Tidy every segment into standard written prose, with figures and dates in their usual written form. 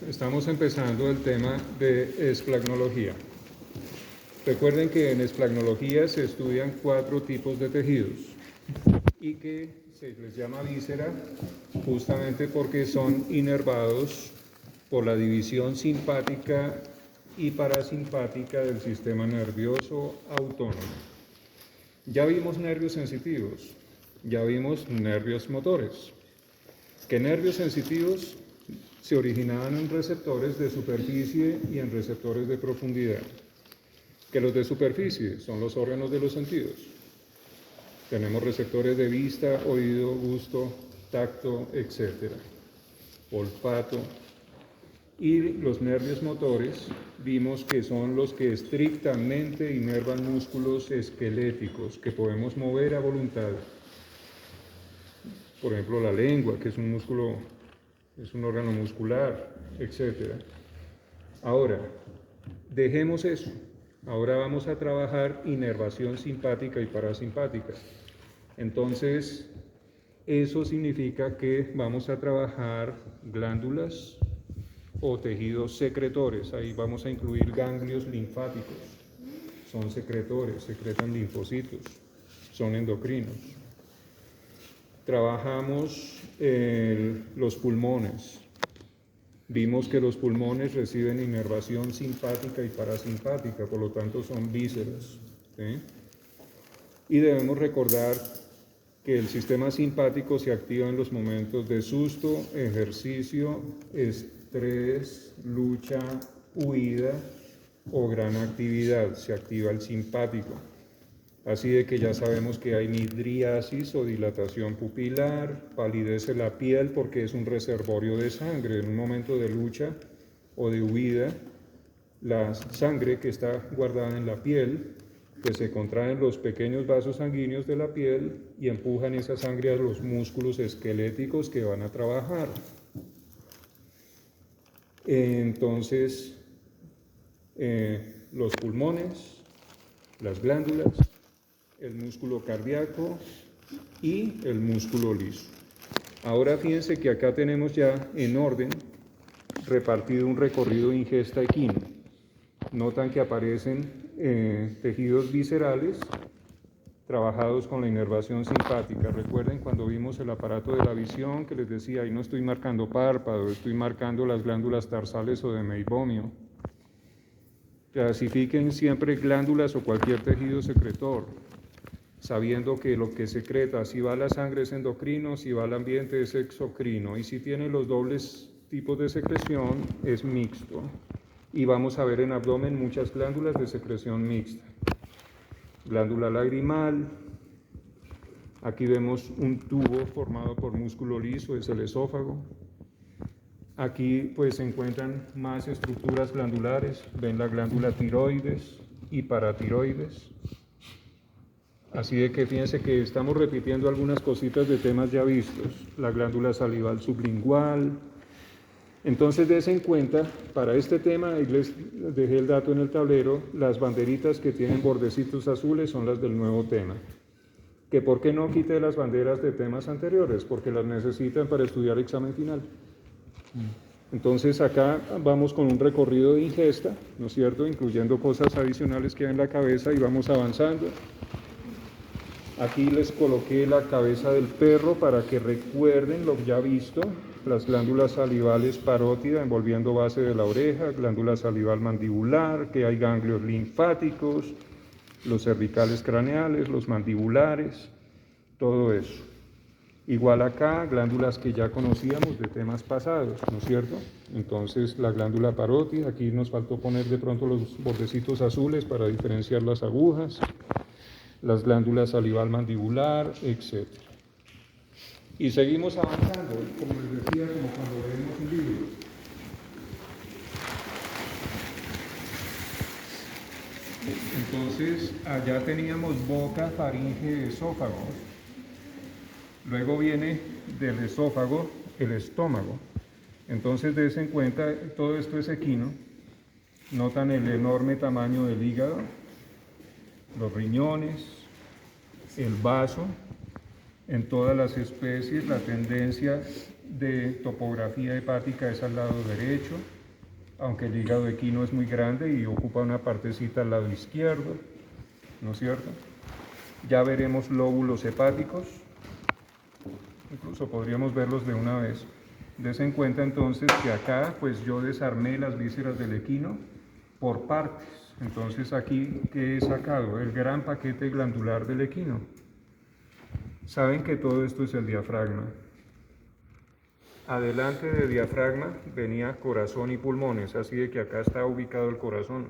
Estamos empezando el tema de esplagnología. Recuerden que en esplagnología se estudian 4 tipos de tejidos y que se les llama víscera justamente porque son inervados por la división simpática y parasimpática del sistema nervioso autónomo. Ya vimos nervios sensitivos, ya vimos nervios motores. ¿Qué nervios sensitivos se originaban en receptores de superficie y en receptores de profundidad? Que los de superficie son los órganos de los sentidos. Tenemos receptores de vista, oído, gusto, tacto, etc. Olfato. Y los nervios motores vimos que son los que estrictamente inervan músculos esqueléticos que podemos mover a voluntad. Por ejemplo, la lengua, que es un músculo, es un órgano muscular, etc. Ahora, dejemos eso. Ahora vamos a trabajar inervación simpática y parasimpática. Entonces, eso significa que vamos a trabajar glándulas o tejidos secretores. Ahí vamos a incluir ganglios linfáticos. Son secretores, secretan linfocitos, son endocrinos. Trabajamos los pulmones. Vimos que los pulmones reciben inervación simpática y parasimpática, por lo tanto son vísceras, ¿sí? Y debemos recordar que el sistema simpático se activa en los momentos de susto, ejercicio, estrés, lucha, huida o gran actividad. Se activa el simpático. Así de que ya sabemos que hay midriasis o dilatación pupilar, palidece la piel porque es un reservorio de sangre. En un momento de lucha o de huida, la sangre que está guardada en la piel, pues se contraen los pequeños vasos sanguíneos de la piel y empujan esa sangre a los músculos esqueléticos que van a trabajar. Entonces, los pulmones, las glándulas, el músculo cardíaco y el músculo liso. Ahora fíjense que acá tenemos ya en orden repartido un recorrido ingesta equino. Notan que aparecen tejidos viscerales trabajados con la inervación simpática. Recuerden cuando vimos el aparato de la visión que les decía, ahí no estoy marcando párpado, estoy marcando las glándulas tarsales o de meibomio. Clasifiquen siempre glándulas o cualquier tejido secretor, sabiendo que lo que secreta, si va a la sangre es endocrino, si va al ambiente es exocrino, y si tiene los dobles tipos de secreción es mixto. Y vamos a ver en abdomen muchas glándulas de secreción mixta. Glándula lagrimal, aquí vemos un tubo formado por músculo liso, es el esófago. Aquí pues se encuentran más estructuras glandulares, ven la glándula tiroides y paratiroides. Así de que fíjense que estamos repitiendo algunas cositas de temas ya vistos. La glándula salival sublingual. Entonces, dense en cuenta, para este tema, ahí les dejé el dato en el tablero, las banderitas que tienen bordecitos azules son las del nuevo tema. ¿Que por qué no quité las banderas de temas anteriores? Porque las necesitan para estudiar examen final. Entonces, acá vamos con un recorrido de ingesta, ¿no es cierto?, incluyendo cosas adicionales que hay en la cabeza y vamos avanzando. Aquí les coloqué la cabeza del perro para que recuerden lo ya visto, las glándulas salivales parótida envolviendo base de la oreja, glándula salival mandibular, que hay ganglios linfáticos, los cervicales craneales, los mandibulares, todo eso. Igual acá, glándulas que ya conocíamos de temas pasados, ¿no es cierto? Entonces, la glándula parótida, aquí nos faltó poner de pronto los bordecitos azules para diferenciar las agujas, las glándulas salival mandibular, etc. Y seguimos avanzando, como les decía, como cuando leemos un libro. Entonces, allá teníamos boca, faringe, esófago. Luego viene del esófago el estómago. Entonces, dense en cuenta, todo esto es equino. Notan el enorme tamaño del hígado, los riñones, el vaso. En todas las especies la tendencia de topografía hepática es al lado derecho, aunque el hígado equino es muy grande y ocupa una partecita al lado izquierdo, ¿no es cierto? Ya veremos lóbulos hepáticos, incluso podríamos verlos de una vez. Desen cuenta entonces que acá pues yo desarmé las vísceras del equino por partes. Entonces aquí, ¿qué he sacado? El gran paquete glandular del equino. Saben que todo esto es el diafragma. Adelante de diafragma venía corazón y pulmones, así de que acá está ubicado el corazón.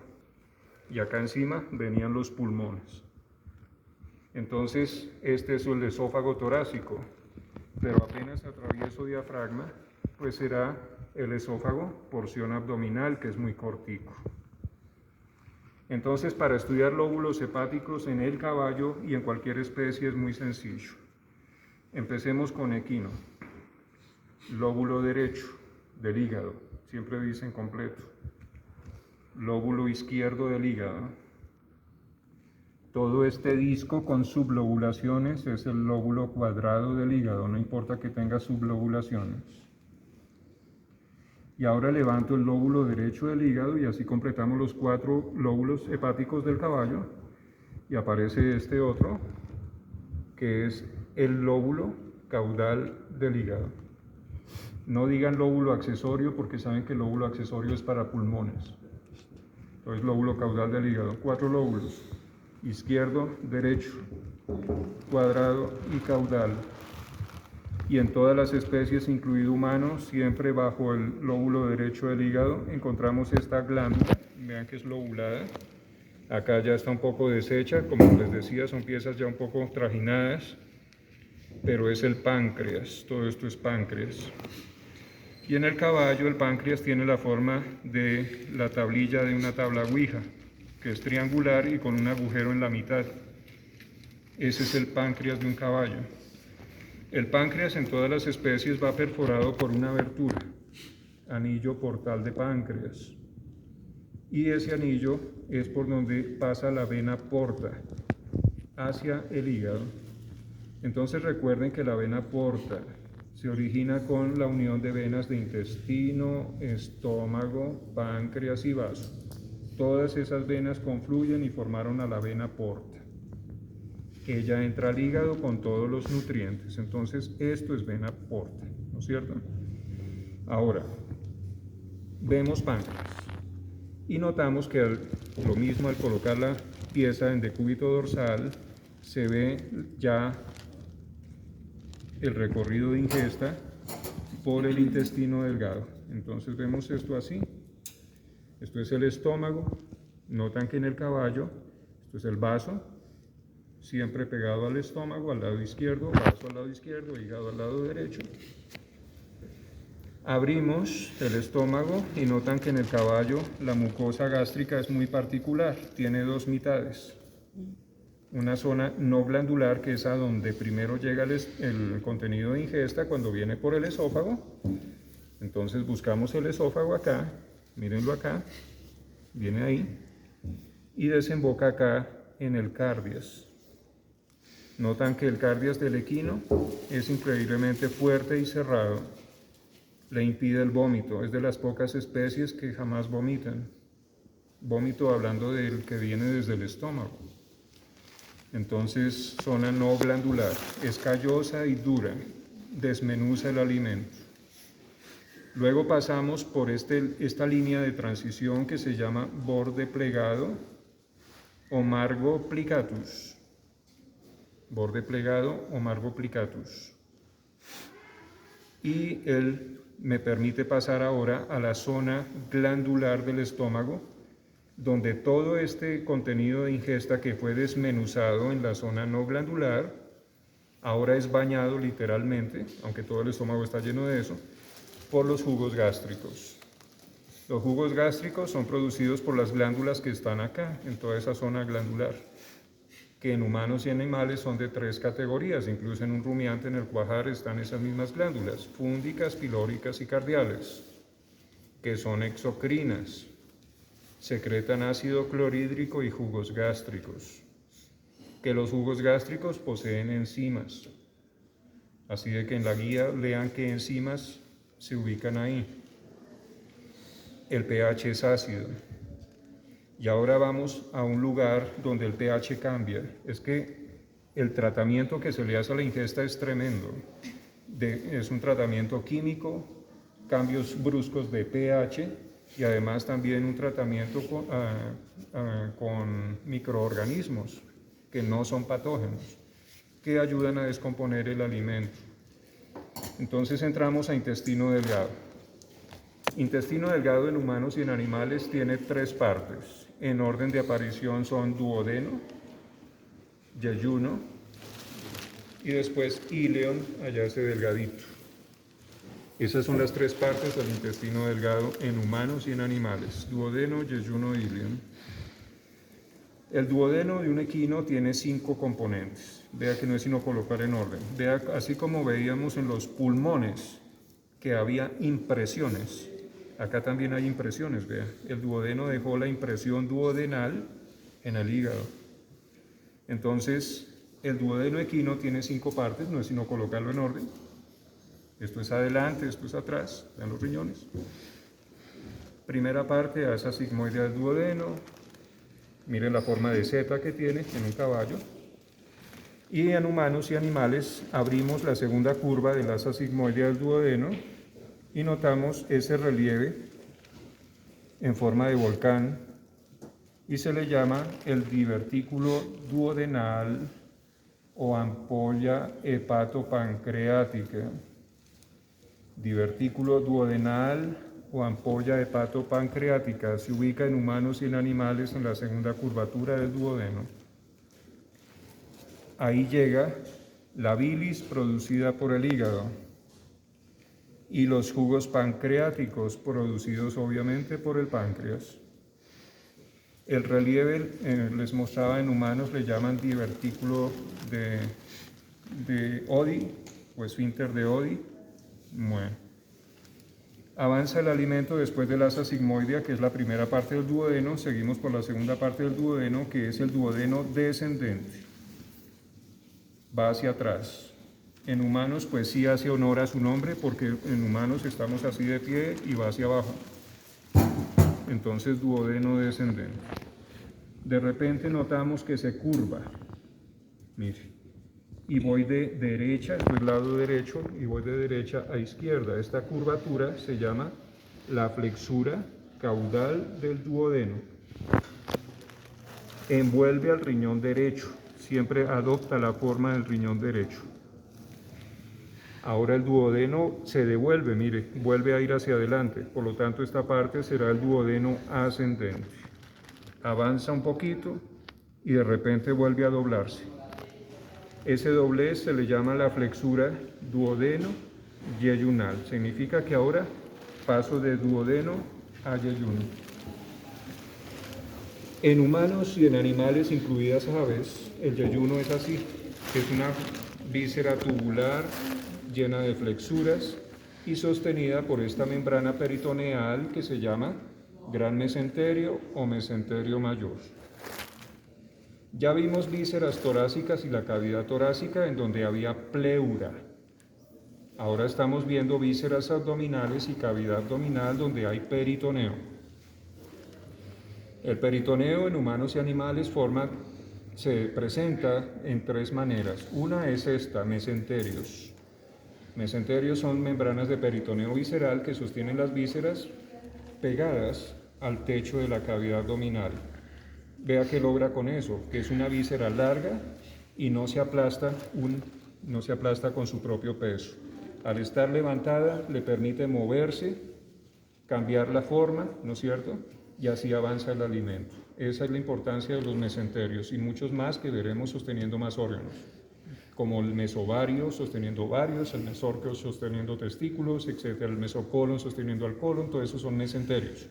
Y acá encima venían los pulmones. Entonces, este es el esófago torácico, pero apenas atravieso diafragma, pues será el esófago, porción abdominal, que es muy cortico. Entonces, para estudiar lóbulos hepáticos en el caballo y en cualquier especie es muy sencillo. Empecemos con equino. Lóbulo derecho del hígado, siempre dicen completo. Lóbulo izquierdo del hígado. Todo este disco con sublobulaciones es el lóbulo cuadrado del hígado, no importa que tenga sublobulaciones. Y ahora levanto el lóbulo derecho del hígado y así completamos los 4 lóbulos hepáticos del caballo. Y aparece este otro, que es el lóbulo caudal del hígado. No digan lóbulo accesorio porque saben que el lóbulo accesorio es para pulmones. Entonces, lóbulo caudal del hígado, 4 lóbulos. Izquierdo, derecho, cuadrado y caudal. Y en todas las especies, incluido humanos, siempre bajo el lóbulo derecho del hígado encontramos esta glándula, vean que es lobulada. Acá ya está un poco deshecha, como les decía, son piezas ya un poco trajinadas, pero es el páncreas, todo esto es páncreas. Y en el caballo el páncreas tiene la forma de la tablilla de una tabla ouija, que es triangular y con un agujero en la mitad. Ese es el páncreas de un caballo. El páncreas en todas las especies va perforado por una abertura, anillo portal de páncreas. Y ese anillo es por donde pasa la vena porta, hacia el hígado. Entonces recuerden que la vena porta se origina con la unión de venas de intestino, estómago, páncreas y vaso. Todas esas venas confluyen y formaron a la vena porta. Ella entra al hígado con todos los nutrientes. Entonces, esto es vena porta, ¿no es cierto? Ahora, vemos páncreas. Y notamos que lo mismo al colocar la pieza en decúbito dorsal, se ve ya el recorrido de ingesta por el intestino delgado. Entonces vemos esto así. Esto es el estómago, notan que en el caballo, esto es el vaso, siempre pegado al estómago, al lado izquierdo, vaso al lado izquierdo, hígado al lado derecho. Abrimos el estómago y notan que en el caballo la mucosa gástrica es muy particular, tiene 2 mitades. Una zona no glandular, que es a donde primero llega el contenido de ingesta cuando viene por el esófago. Entonces buscamos el esófago acá, mírenlo acá, viene ahí, y desemboca acá en el cardias. Notan que el cardias del equino es increíblemente fuerte y cerrado, le impide el vómito, es de las pocas especies que jamás vomitan. Vómito hablando del que viene desde el estómago. Entonces, zona no glandular, es callosa y dura, desmenuza el alimento. Luego pasamos por esta línea de transición que se llama borde plegado o margo plicatus. Borde plegado o margo plicatus. Y él me permite pasar ahora a la zona glandular del estómago, donde todo este contenido de ingesta que fue desmenuzado en la zona no glandular, ahora es bañado literalmente, aunque todo el estómago está lleno de eso, por los jugos gástricos. Los jugos gástricos son producidos por las glándulas que están acá, en toda esa zona glandular, que en humanos y animales son de 3 categorías, incluso en un rumiante, en el cuajar, están esas mismas glándulas, fúndicas, pilóricas y cardiales, que son exocrinas. Secretan ácido clorhídrico y jugos gástricos, que los jugos gástricos poseen enzimas. Así de que en la guía lean qué enzimas se ubican ahí. El pH es ácido. Y ahora vamos a un lugar donde el pH cambia. Es que el tratamiento que se le hace a la ingesta es tremendo. Es un tratamiento químico, cambios bruscos de pH y además también un tratamiento con microorganismos que no son patógenos, que ayudan a descomponer el alimento. Entonces entramos a intestino delgado. Intestino delgado en humanos y en animales tiene 3 partes. En orden de aparición son duodeno, yeyuno y después íleon, allá ese delgadito. Esas son las 3 partes del intestino delgado en humanos y en animales: duodeno, yeyuno, íleon. El duodeno de un equino tiene 5 componentes. Vea que no es sino colocar en orden. Vea, así como veíamos en los pulmones que había impresiones, acá también hay impresiones. Vea, el duodeno dejó la impresión duodenal en el hígado. Entonces, el duodeno equino tiene 5 partes, no es sino colocarlo en orden. Esto es adelante, esto es atrás, vean los riñones. Primera parte, asa sigmoidea del duodeno. Miren la forma de Z que tiene en un caballo. Y en humanos y animales abrimos la segunda curva del asa sigmoidea del duodeno y notamos ese relieve en forma de volcán y se le llama el divertículo duodenal o ampolla hepatopancreática. Divertículo duodenal o ampolla hepatopancreática se ubica en humanos y en animales en la segunda curvatura del duodeno. Ahí llega la bilis producida por el hígado y los jugos pancreáticos producidos obviamente por el páncreas. El relieve, les mostraba, en humanos le llaman divertículo de Oddi o esfínter de Oddi. Bueno. Avanza el alimento después del asa sigmoidea, que es la primera parte del duodeno. Seguimos por la segunda parte del duodeno, que es el duodeno descendente. Va hacia atrás. En humanos, pues sí hace honor a su nombre, porque en humanos estamos así de pie y va hacia abajo. Entonces, duodeno descendente. De repente notamos que se curva. Mire. Y voy de derecha, esto es lado derecho, y voy de derecha a izquierda. Esta curvatura se llama la flexura caudal del duodeno. Envuelve al riñón derecho, siempre adopta la forma del riñón derecho. Ahora el duodeno se devuelve, mire, vuelve a ir hacia adelante, por lo tanto esta parte será el duodeno ascendente. Avanza un poquito y de repente vuelve a doblarse. Ese doblez se le llama la flexura duodeno-yeyunal. Significa que ahora paso de duodeno a yeyuno. En humanos y en animales, incluidas aves, el yeyuno es así. Es una víscera tubular llena de flexuras y sostenida por esta membrana peritoneal que se llama gran mesenterio o mesenterio mayor. Ya vimos vísceras torácicas y la cavidad torácica en donde había pleura. Ahora estamos viendo vísceras abdominales y cavidad abdominal donde hay peritoneo. El peritoneo en humanos y animales se presenta en 3 maneras. Una es esta, mesenterios. Mesenterios son membranas de peritoneo visceral que sostienen las vísceras pegadas al techo de la cavidad abdominal. Vea que logra con eso, que es una víscera larga y no se aplasta con su propio peso. Al estar levantada le permite moverse, cambiar la forma, ¿no es cierto? Y así avanza el alimento. Esa es la importancia de los mesenterios y muchos más que veremos sosteniendo más órganos, como el mesovario sosteniendo ovarios, el mesorquio sosteniendo testículos, etc. El mesocolon sosteniendo al colon, todo eso son mesenterios.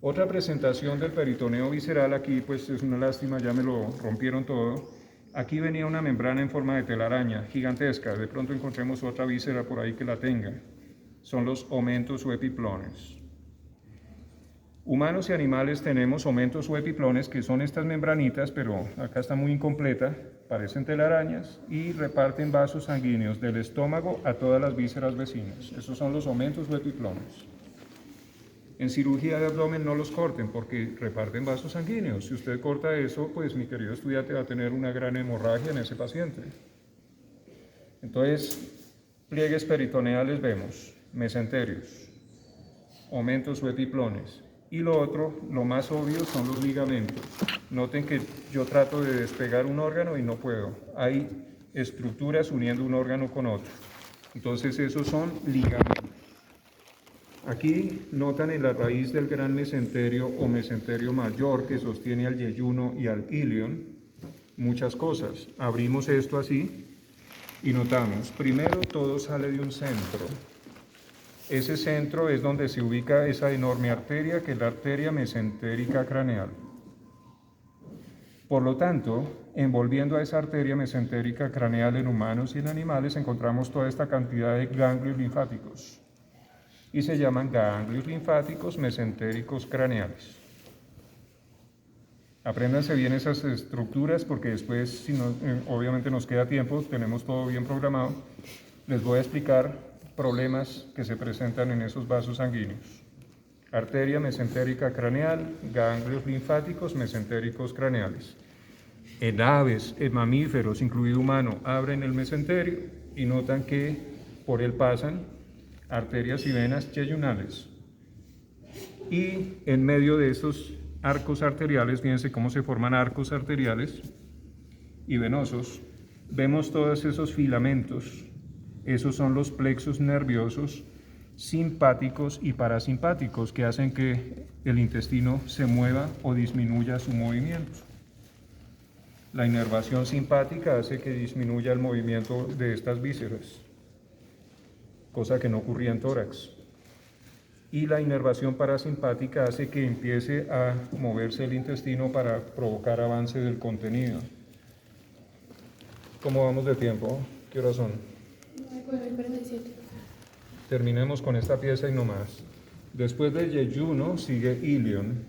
Otra presentación del peritoneo visceral, aquí pues es una lástima, ya me lo rompieron todo. Aquí venía una membrana en forma de telaraña, gigantesca, de pronto encontremos otra víscera por ahí que la tenga. Son los omentos o epiplones. Humanos y animales tenemos omentos o epiplones, que son estas membranitas, pero acá está muy incompleta, parecen telarañas y reparten vasos sanguíneos del estómago a todas las vísceras vecinas. Esos son los omentos o epiplones. En cirugía de abdomen no los corten porque reparten vasos sanguíneos. Si usted corta eso, pues mi querido estudiante va a tener una gran hemorragia en ese paciente. Entonces, pliegues peritoneales vemos, mesenterios, omentos o epiplones. Y lo otro, lo más obvio, son los ligamentos. Noten que yo trato de despegar un órgano y no puedo. Hay estructuras uniendo un órgano con otro. Entonces esos son ligamentos. Aquí notan en la raíz del gran mesenterio o mesenterio mayor que sostiene al yeyuno y al ilion muchas cosas. Abrimos esto así y notamos, primero todo sale de un centro. Ese centro es donde se ubica esa enorme arteria, que es la arteria mesentérica craneal. Por lo tanto, envolviendo a esa arteria mesentérica craneal en humanos y en animales, encontramos toda esta cantidad de ganglios linfáticos. Y se llaman ganglios linfáticos mesentéricos craneales. Apréndanse bien esas estructuras porque después, si no, obviamente nos queda tiempo, tenemos todo bien programado, les voy a explicar problemas que se presentan en esos vasos sanguíneos. Arteria mesentérica craneal, ganglios linfáticos mesentéricos craneales. En aves, en mamíferos, incluido humano, abren el mesenterio y notan que por él pasan arterias y venas yeyunales. Y en medio de esos arcos arteriales, fíjense cómo se forman arcos arteriales y venosos, vemos todos esos filamentos. Esos son los plexos nerviosos simpáticos y parasimpáticos que hacen que el intestino se mueva o disminuya su movimiento. La inervación simpática hace que disminuya el movimiento de estas vísceras, cosa que no ocurría en tórax. Y la inervación parasimpática hace que empiece a moverse el intestino para provocar avance del contenido. ¿Cómo vamos de tiempo? ¿Qué horas son? 9:47. Terminemos con esta pieza y no más. Después de yeyuno sigue ilion.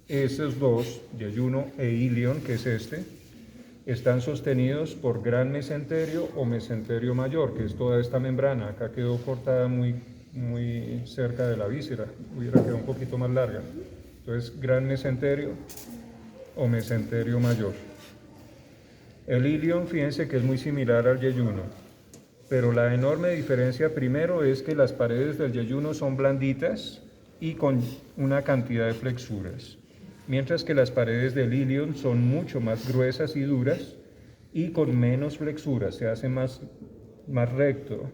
Esos dos, yeyuno e ilion, que es este, están sostenidos por gran mesenterio o mesenterio mayor, que es toda esta membrana. Acá quedó cortada muy cerca de la víscera, hubiera quedado un poquito más larga. Entonces, gran mesenterio o mesenterio mayor. El ilion, fíjense que es muy similar al yeyuno, pero la enorme diferencia primero es que las paredes del yeyuno son blanditas y con una cantidad de flexuras, mientras que las paredes del ilion son mucho más gruesas y duras y con menos flexuras, se hace más recto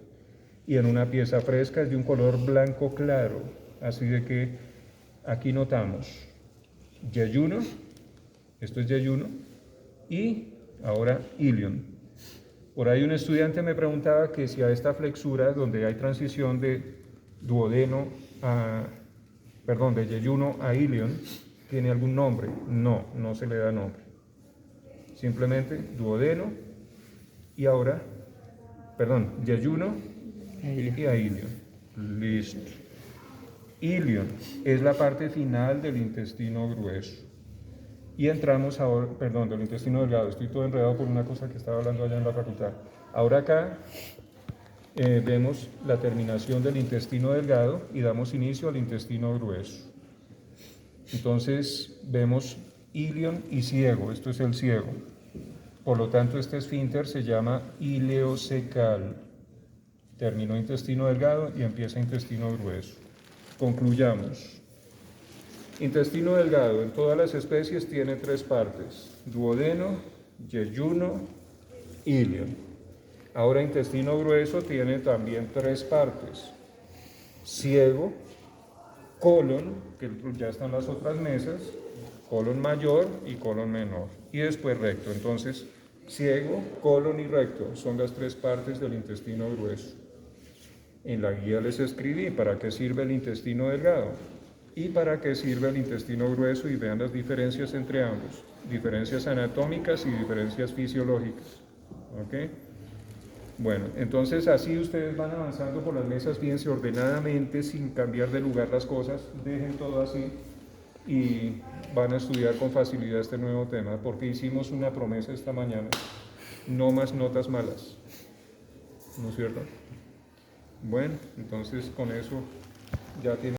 y en una pieza fresca es de un color blanco claro, así de que aquí notamos yeyuno, esto es yeyuno, y ahora ilion. Por ahí un estudiante me preguntaba que si a esta flexura, donde hay transición de de yeyuno a ilion, ¿tiene algún nombre? No, no se le da nombre. Simplemente duodeno y ahora, yeyuno y a ilion. Listo. Ilion es la parte final del intestino grueso. Y entramos ahora, del intestino delgado. Estoy todo enredado por una cosa que estaba hablando allá en la facultad. Ahora acá vemos la terminación del intestino delgado y damos inicio al intestino grueso. Entonces vemos ilion y ciego, esto es el ciego. Por lo tanto, este esfínter se llama ileocecal. Terminó intestino delgado y empieza intestino grueso. Concluyamos. Intestino delgado en todas las especies tiene tres partes: duodeno, yeyuno, ilion. Ahora intestino grueso tiene también tres partes: ciego, colon, que ya están las otras mesas, colon mayor y colon menor, y después recto. Entonces, ciego, colon y recto son las tres partes del intestino grueso. En la guía les escribí para qué sirve el intestino delgado y para qué sirve el intestino grueso, y vean las diferencias entre ambos, diferencias anatómicas y diferencias fisiológicas. ¿Ok? Bueno, entonces así ustedes van avanzando por las mesas, fíjense ordenadamente, sin cambiar de lugar las cosas, dejen todo así. y van a estudiar con facilidad este nuevo tema, porque hicimos una promesa esta mañana, no más notas malas, ¿no es cierto? Bueno, entonces con eso ya tienen